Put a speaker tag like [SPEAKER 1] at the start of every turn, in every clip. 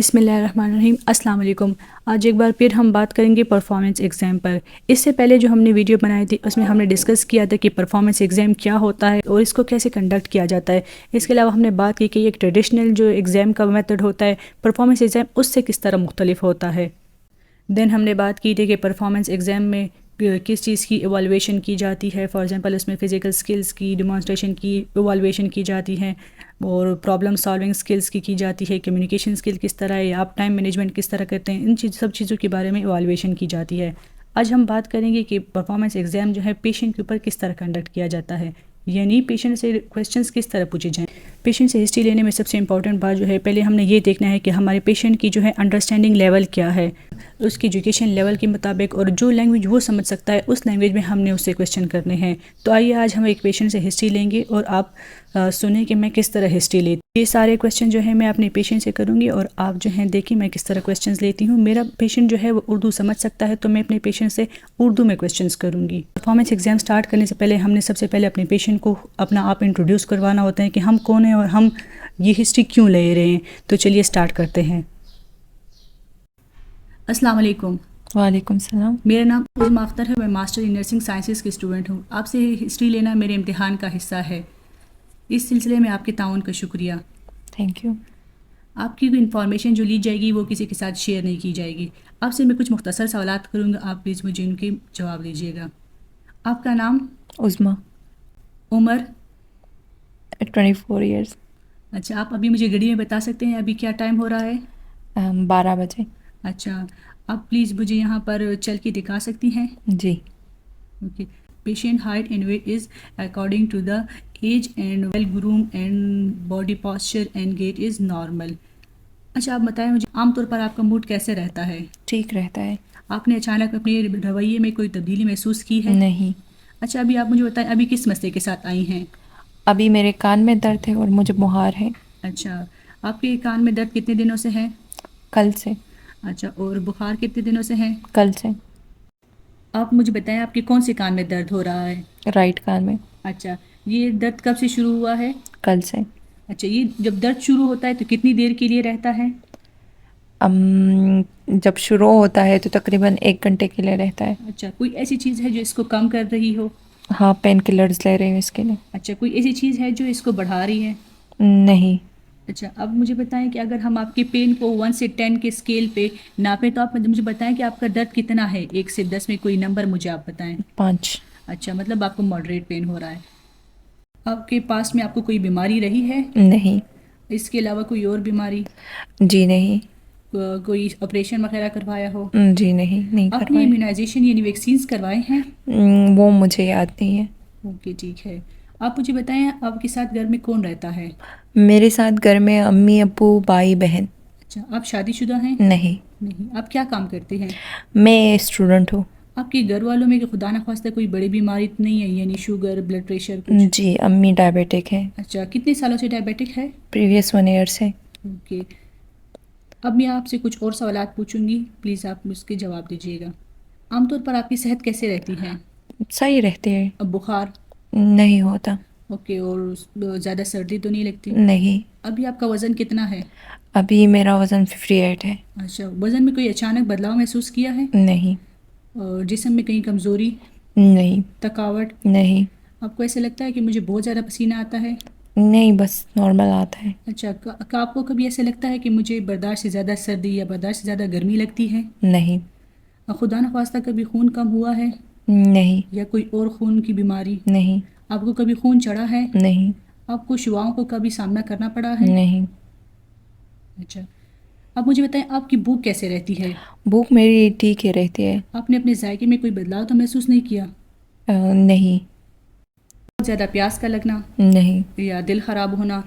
[SPEAKER 1] بسم اللہ الرحمن الرحیم۔ السلام علیکم۔ آج ایک بار پھر ہم بات کریں گے پرفارمنس ایگزام پر۔ اس سے پہلے جو ہم نے ویڈیو بنائی تھی اس میں ہم نے ڈسکس کیا تھا کہ پرفارمنس ایگزام کیا ہوتا ہے اور اس کو کیسے کنڈکٹ کیا جاتا ہے۔ اس کے علاوہ ہم نے بات کی کہ ایک ٹریڈیشنل جو ایگزام کا میتھڈ ہوتا ہے، پرفارمنس ایگزام اس سے کس طرح مختلف ہوتا ہے۔ دین ہم نے بات کی تھی کہ پرفارمنس ایگزام میں کس چیز کی ایوالویشن کی جاتی ہے۔ فار ایگزامپل اس میں فزیکل سکلز کی ڈیمانسٹریشن کی ایوالویشن کی جاتی ہے اور پرابلم سالونگ سکلز کی جاتی ہے، کمیونیکیشن سکل کس طرح ہے، آپ ٹائم مینجمنٹ کس طرح کرتے ہیں، ان سب چیزوں کے بارے میں ایوالویشن کی جاتی ہے۔ آج ہم بات کریں گے کہ پرفارمنس ایگزام جو ہے پیشنٹ کے اوپر کس طرح کنڈکٹ کیا جاتا ہے، یعنی پیشنٹ سے کویسچنس کس طرح پوچھے جائیں۔ پیشنٹ سے ہسٹری لینے میں سب سے امپورٹنٹ بات جو ہے، پہلے ہم نے یہ دیکھنا ہے کہ ہمارے پیشنٹ کی جو ہے انڈرسٹینڈنگ لیول کیا ہے، اس کی ایجوکیشن لیول کے مطابق، اور جو لینگویج وہ سمجھ سکتا ہے اس لینگویج میں ہم نے اس سے کویسچن کرنے ہیں۔ تو آئیے آج ہم ایک پیشنٹ سے ہسٹری لیں گے اور آپ سنیں کہ میں کس طرح ہسٹری لیتی۔ یہ سارے کویسچن جو ہیں میں اپنے پیشنٹ سے کروں گی اور آپ جو ہیں دیکھیں میں کس طرح کویسچنز لیتی ہوں۔ میرا پیشنٹ جو ہے وہ اردو سمجھ سکتا ہے تو میں اپنے پیشنٹ سے اردو میں کویسچنز کروں گی۔ پرفارمنس ایگزام سٹارٹ کرنے سے پہلے ہم نے سب سے پہلے اپنے پیشنٹ کو اپنا آپ انٹروڈیوس کروانا ہوتا ہے کہ ہم کون ہیں اور ہم یہ ہسٹری کیوں لے رہے ہیں۔ تو چلیے سٹارٹ کرتے ہیں۔ السلام علیکم۔
[SPEAKER 2] وعلیکم السلام۔
[SPEAKER 1] میرا نام عظمیٰ اختر ہے، میں ماسٹر ان نرسنگ سائنسز کی اسٹوڈنٹ ہوں۔ آپ سے ہسٹری لینا میرے امتحان کا حصہ ہے، اس سلسلے میں آپ کے تعاون کا شکریہ۔
[SPEAKER 2] Thank you.
[SPEAKER 1] آپ کی انفارمیشن جو لی جائے گی وہ کسی کے ساتھ شیئر نہیں کی جائے گی۔ آپ سے میں کچھ مختصر سوالات کروں گا، آپ پلیز مجھے ان کے جواب دیجیے گا۔ آپ کا نام؟
[SPEAKER 2] عظمیٰ۔
[SPEAKER 1] عمر؟
[SPEAKER 2] 24 ایئرس۔
[SPEAKER 1] اچھا، آپ ابھی مجھے گھڑی میں بتا سکتے ہیں ابھی کیا ٹائم ہو رہا ہے؟
[SPEAKER 2] 12 بجے۔
[SPEAKER 1] اچھا، آپ پلیز مجھے یہاں پر چل کے دکھا سکتی ہیں؟
[SPEAKER 2] جی۔
[SPEAKER 1] Okay. Patient height and weight is according to the age and well groomed and body posture and gait is normal. اچھا، آپ بتائیں مجھے عام طور پر آپ کا موڈ کیسے رہتا ہے؟
[SPEAKER 2] ٹھیک رہتا ہے۔
[SPEAKER 1] آپ نے اچانک اپنے رویے میں کوئی تبدیلی محسوس کی ہے؟
[SPEAKER 2] نہیں۔
[SPEAKER 1] اچھا، ابھی آپ مجھے بتائیں ابھی کس مسئلے کے ساتھ آئی ہیں؟
[SPEAKER 2] ابھی میرے کان میں درد ہے اور مجھے بخار ہے۔
[SPEAKER 1] اچھا، آپ کے کان میں درد کتنے دنوں سے ہے؟
[SPEAKER 2] کل سے۔
[SPEAKER 1] اچھا، اور بخار کتنے دنوں سے ہے؟
[SPEAKER 2] کل سے۔
[SPEAKER 1] آپ مجھے بتائیں آپ کے کون سے کان میں درد ہو رہا ہے؟
[SPEAKER 2] رائٹ کان میں۔
[SPEAKER 1] اچھا، یہ درد کب سے شروع ہوا ہے؟
[SPEAKER 2] کل سے۔
[SPEAKER 1] اچھا، یہ جب درد شروع ہوتا ہے تو کتنی دیر کے لیے رہتا ہے؟
[SPEAKER 2] جب شروع ہوتا ہے تو تقریباً 1 گھنٹے کے لیے رہتا ہے۔
[SPEAKER 1] اچھا، کوئی ایسی چیز ہے جو اس کو کم کر رہی ہو؟
[SPEAKER 2] ہاں، پین کلرز لے رہے ہیں اس کے لیے۔
[SPEAKER 1] اچھا، کوئی ایسی چیز ہے جو اس کو بڑھا رہی ہے؟
[SPEAKER 2] نہیں۔
[SPEAKER 1] اچھا، اب مجھے بتائیں کہ اگر ہم آپ کے پین کو 1 سے 10 کے اسکیل پہ ناپیں تو آپ مجھے بتائیں کہ آپ کا درد کتنا ہے، 1 سے 10 میں کوئی نمبر مجھے آپ بتائیں۔
[SPEAKER 2] 5۔
[SPEAKER 1] اچھا، مطلب آپ کو ماڈریٹ پین ہو رہا ہے۔ آپ کے پاس میں آپ کو کوئی بیماری رہی ہے؟
[SPEAKER 2] نہیں۔
[SPEAKER 1] اس کے علاوہ کوئی اور بیماری؟
[SPEAKER 2] جی نہیں۔
[SPEAKER 1] کوئی آپریشن وغیرہ کروایا ہو؟
[SPEAKER 2] جی نہیں
[SPEAKER 1] آپ نے
[SPEAKER 2] کروائے۔
[SPEAKER 1] امیونائزیشن یعنی ویکسینز کروائے ہیں؟
[SPEAKER 2] وہ مجھے یاد نہیں ہے۔
[SPEAKER 1] اوکے، ٹھیک ہے۔ آپ مجھے بتائیں آپ کے ساتھ گھر میں کون رہتا ہے؟
[SPEAKER 2] میرے ساتھ گھر میں امی ابو بھائی بہن۔
[SPEAKER 1] اچھا، آپ شادی شدہ ہیں؟ نہیں۔ آپ کیا کام کرتے ہیں؟
[SPEAKER 2] میں اسٹوڈنٹ ہوں۔
[SPEAKER 1] آپ کے گھر والوں میں کہ خدا نخواستہ کوئی بڑی بیماری تو نہیں ہے، یعنی شوگر، بلڈ پریشر کچھ؟
[SPEAKER 2] جی، امی ڈائبیٹک ہے۔
[SPEAKER 1] اچھا، کتنے سالوں سے ڈائبیٹک ہے؟
[SPEAKER 2] پریویس 1 ایئر سے۔
[SPEAKER 1] اوکے۔ اب میں آپ سے کچھ اور سوالات پوچھوں گی، پلیز آپ اس کے جواب دیجیے گا۔ عام طور پر آپ کی صحت کیسے رہتی ہے؟
[SPEAKER 2] صحیح رہتے ہیں۔
[SPEAKER 1] اب بخار؟
[SPEAKER 2] نہیں ہوتا۔
[SPEAKER 1] اوکے، اور زیادہ سردی تو نہیں لگتی؟
[SPEAKER 2] نہیں۔
[SPEAKER 1] ابھی آپ کا وزن کتنا ہے؟
[SPEAKER 2] ابھی میرا وزن 58 ہے۔
[SPEAKER 1] اچھا، وزن میں کوئی اچانک بدلاؤ محسوس کیا ہے؟
[SPEAKER 2] نہیں۔
[SPEAKER 1] اور جسم میں کہیں کمزوری؟
[SPEAKER 2] نہیں۔
[SPEAKER 1] تھکاوٹ؟
[SPEAKER 2] نہیں۔
[SPEAKER 1] آپ کو ایسا لگتا ہے کہ مجھے بہت زیادہ پسینہ آتا ہے؟
[SPEAKER 2] نہیں، بس نارمل آتا ہے۔
[SPEAKER 1] اچھا، آپ کو کبھی ایسا لگتا ہے کہ مجھے برداشت سے زیادہ سردی یا برداشت سے زیادہ گرمی لگتی ہے؟
[SPEAKER 2] نہیں۔
[SPEAKER 1] خدا نخواستہ کبھی خون کم ہوا ہے؟
[SPEAKER 2] نہیں۔
[SPEAKER 1] یا کوئی اور خون کی بیماری؟
[SPEAKER 2] نہیں۔
[SPEAKER 1] آپ کو کبھی خون چڑھا ہے؟
[SPEAKER 2] نہیں۔
[SPEAKER 1] آپ کو شعاؤں کو کبھی سامنا کرنا پڑا ہے؟
[SPEAKER 2] نہیں۔
[SPEAKER 1] اچھا، اب مجھے بتائیں آپ کی بھوک کیسے رہتی ہے؟
[SPEAKER 2] بھوک میری ٹھیک ہی رہتی ہے۔
[SPEAKER 1] آپ نے اپنے ذائقے میں کوئی بدلاؤ تو محسوس نہیں کیا؟
[SPEAKER 2] نہیں۔
[SPEAKER 1] بہت زیادہ پیاس کا لگنا؟
[SPEAKER 2] نہیں۔
[SPEAKER 1] یا دل خراب ہونا؟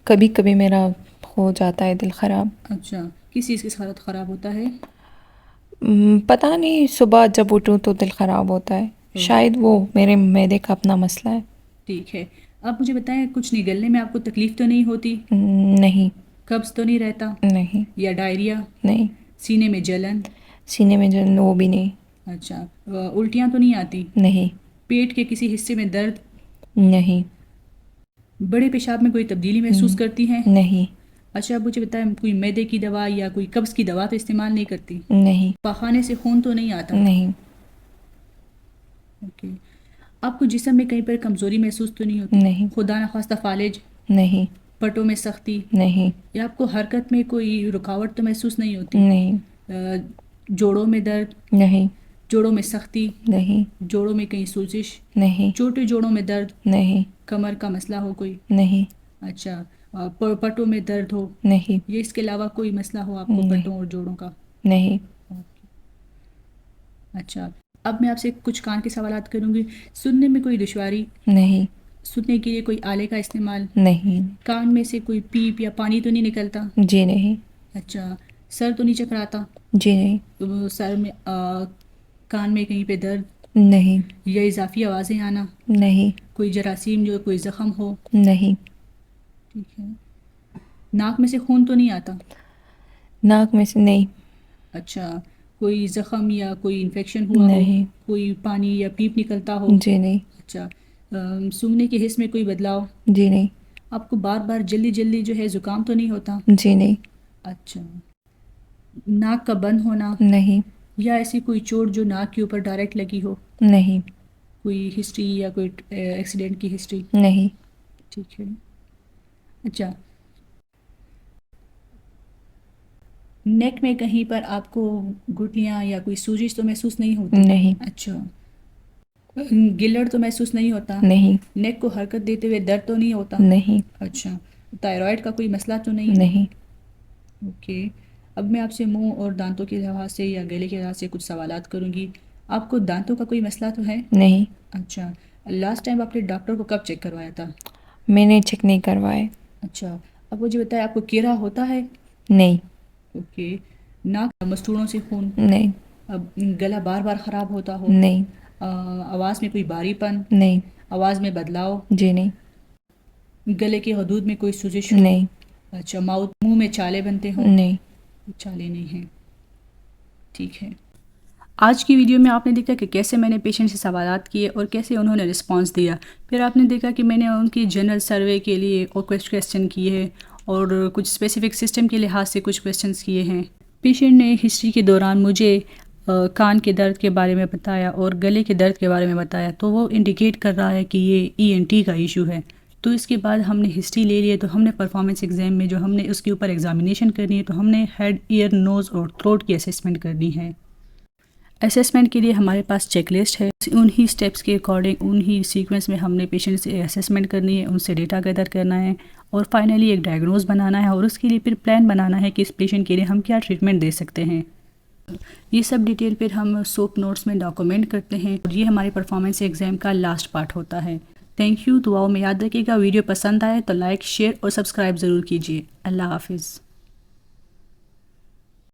[SPEAKER 2] کبھی کبھی میرا ہو جاتا ہے دل خراب۔
[SPEAKER 1] اچھا، کس چیز کی حالت خراب ہوتا ہے؟
[SPEAKER 2] پتہ نہیں، صبح جب اٹھوں تو دل خراب ہوتا ہے، شاید وہ میرے معدے کا اپنا مسئلہ ہے۔
[SPEAKER 1] ٹھیک ہے، آپ مجھے بتائیں کچھ نگلنے میں آپ کو تکلیف تو نہیں ہوتی؟
[SPEAKER 2] نہیں۔
[SPEAKER 1] قبض تو نہیں رہتا؟
[SPEAKER 2] نہیں۔
[SPEAKER 1] یا ڈائریا؟
[SPEAKER 2] نہیں۔
[SPEAKER 1] سینے میں جلن؟
[SPEAKER 2] سینے میں جلن وہ بھی نہیں۔
[SPEAKER 1] اچھا، الٹیاں تو نہیں آتی؟
[SPEAKER 2] نہیں۔
[SPEAKER 1] پیٹ کے کسی حصے میں درد؟
[SPEAKER 2] نہیں۔
[SPEAKER 1] بڑے پیشاب میں کوئی تبدیلی محسوس کرتی ہیں؟
[SPEAKER 2] نہیں۔
[SPEAKER 1] اچھا آپ مجھے بتائیں کوئی معدے کی دوا یا کوئی قبض کی دوا تو استعمال نہیں کرتی؟
[SPEAKER 2] نہیں
[SPEAKER 1] پاخانے سے خون تو نہیں آتا؟
[SPEAKER 2] نہیں
[SPEAKER 1] اوکے. آپ کو جسم میں کہیں پر کمزوری محسوس تو نہیں ہوتی؟
[SPEAKER 2] نہیں
[SPEAKER 1] خدا نخواستہ فالج،
[SPEAKER 2] نہیں
[SPEAKER 1] پٹوں میں سختی،
[SPEAKER 2] نہیں
[SPEAKER 1] یا آپ کو حرکت میں کوئی رکاوٹ تو محسوس نہیں ہوتی؟
[SPEAKER 2] نہیں
[SPEAKER 1] جوڑوں میں درد،
[SPEAKER 2] نہیں
[SPEAKER 1] جوڑوں میں سختی،
[SPEAKER 2] نہیں
[SPEAKER 1] جوڑوں میں کہیں سوزش،
[SPEAKER 2] نہیں
[SPEAKER 1] چھوٹے جوڑوں میں درد،
[SPEAKER 2] نہیں
[SPEAKER 1] کمر کا مسئلہ ہو کوئی؟
[SPEAKER 2] نہیں
[SPEAKER 1] اچھا. پٹوں میں درد ہو،
[SPEAKER 2] نہیں
[SPEAKER 1] یہ اس کے علاوہ کوئی مسئلہ ہو آپ کو پٹوں اور جوڑوں کا؟
[SPEAKER 2] نہیں
[SPEAKER 1] اچھا. اب میں آپ سے کچھ کان کے سوالات کروں گی. سننے میں کوئی دشواری؟
[SPEAKER 2] نہیں
[SPEAKER 1] سننے کے لیے کوئی آلے کا استعمال؟
[SPEAKER 2] نہیں
[SPEAKER 1] کان میں سے کوئی پیپ یا پانی تو نہیں نکلتا؟
[SPEAKER 2] جی نہیں
[SPEAKER 1] اچھا. سر تو نہیں چکراتا؟
[SPEAKER 2] جی نہیں
[SPEAKER 1] تو سر میں کان میں کہیں پہ درد
[SPEAKER 2] نہیں
[SPEAKER 1] یا اضافی آوازیں آنا؟
[SPEAKER 2] نہیں
[SPEAKER 1] کوئی جراثیم جو کوئی زخم ہو؟
[SPEAKER 2] نہیں
[SPEAKER 1] ٹھیک ہے. ناک میں سے خون تو نہیں آتا؟
[SPEAKER 2] ناک میں سے نہیں
[SPEAKER 1] اچھا. کوئی زخم یا کوئی انفیکشن ہوا ہو؟
[SPEAKER 2] نہیں
[SPEAKER 1] کوئی پانی یا پیپ نکلتا ہو؟
[SPEAKER 2] جی نہیں
[SPEAKER 1] اچھا. سونگنے کے حص میں کوئی بدلاؤ؟
[SPEAKER 2] جی نہیں
[SPEAKER 1] آپ کو بار بار جلدی جلدی جو ہے زکام تو نہیں ہوتا؟
[SPEAKER 2] جی نہیں
[SPEAKER 1] اچھا. ناک کا بند ہونا
[SPEAKER 2] نہیں
[SPEAKER 1] یا ایسی کوئی چوٹ جو ناک کے اوپر ڈائریکٹ لگی ہو؟
[SPEAKER 2] نہیں
[SPEAKER 1] کوئی ہسٹری یا کوئی ایکسیڈنٹ کی ہسٹری؟
[SPEAKER 2] نہیں
[SPEAKER 1] ٹھیک ہے. اچھا. نیک میں کہیں پر آپ کو گٹلیاں یا کوئی سوجش تو محسوس نہیں ہوتی؟
[SPEAKER 2] نہیں
[SPEAKER 1] اچھا. گلڑ تو محسوس نہیں ہوتا؟
[SPEAKER 2] نہیں
[SPEAKER 1] نیک کو حرکت دیتے ہوئے درد تو نہیں ہوتا؟
[SPEAKER 2] نہیں
[SPEAKER 1] اچھا. تائرائڈ کا کوئی مسئلہ تو نہیں؟
[SPEAKER 2] نہیں
[SPEAKER 1] اوکے. اب میں آپ سے منہ اور دانتوں کے لحاظ سے یا گلے کے لحاظ سے کچھ سوالات کروں گی. آپ کو دانتوں کا کوئی مسئلہ تو ہے؟
[SPEAKER 2] نہیں
[SPEAKER 1] اچھا. لاسٹ ٹائم آپ نے ڈاکٹر کو کب چیک کروایا تھا؟
[SPEAKER 2] میں نے چیک نہیں کروائے.
[SPEAKER 1] اچھا. اب مجھے بتائیں آپ کو کیرا ہوتا ہے؟
[SPEAKER 2] نہیں
[SPEAKER 1] اوکے. ناک مستوڑوں سے خون؟
[SPEAKER 2] نہیں
[SPEAKER 1] اب گلا بار بار خراب ہوتا ہو؟
[SPEAKER 2] نہیں
[SPEAKER 1] آواز میں کوئی باری پن؟
[SPEAKER 2] نہیں
[SPEAKER 1] آواز میں بدلاؤ؟
[SPEAKER 2] جی نہیں
[SPEAKER 1] گلے کے حدود میں کوئی سوزش ہو؟
[SPEAKER 2] نہیں
[SPEAKER 1] اچھا. منہ میں چالے بنتے ہوں؟
[SPEAKER 2] نہیں
[SPEAKER 1] چالے نہیں ہیں. ٹھیک ہے. آج کی ویڈیو میں آپ نے دیکھا کہ کیسے میں نے پیشنٹ سے سوالات کیے اور کیسے انہوں نے رسپانس دیا. پھر آپ نے دیکھا کہ میں نے ان کی جنرل سروے کے لیے اور کچھ کویسچن کیے ہیں اور کچھ اسپیسیفک سسٹم کے لحاظ سے کچھ کویسچنس کیے ہیں. پیشنٹ نے ہسٹری کے دوران مجھے کان کے درد کے بارے میں بتایا اور گلے کے درد کے بارے میں بتایا، تو وہ انڈیکیٹ کر رہا ہے کہ یہ ENT کا ایشو ہے. تو اس کے بعد ہم نے ہسٹری لے لی ہے، تو ہم نے پرفارمنس ایگزام میں جو ہم نے اس کے اوپر ایگزامینیشن کرنی ہے، تو ہم نے ہیڈ، ایئر، نوز اور تھروٹ کی اسیسمنٹ کرنی ہے. اسیسمنٹ کے لیے ہمارے پاس چیک لسٹ ہے. انہی سٹیپس کے اکارڈنگ، انہی سیکوینس میں ہم نے پیشنٹ سے اسیسمنٹ کرنی ہے، ان سے ڈیٹا گیدر کرنا ہے اور فائنلی ایک ڈائگنوز بنانا ہے اور اس کے لیے پھر پلان بنانا ہے کہ اس پیشنٹ کے لیے ہم کیا ٹریٹمنٹ دے سکتے ہیں. یہ سب ڈیٹیل پھر ہم سوپ نوٹس میں ڈاکومنٹ کرتے ہیں اور یہ ہمارے پرفارمنس ایگزام کا لاسٹ پارٹ ہوتا ہے. Thank you. دعاؤں میں یاد رکھیے گا. ویڈیو پسند آئے تو لائک، شیئر اور سبسکرائب ضرور کیجیے. اللہ حافظ.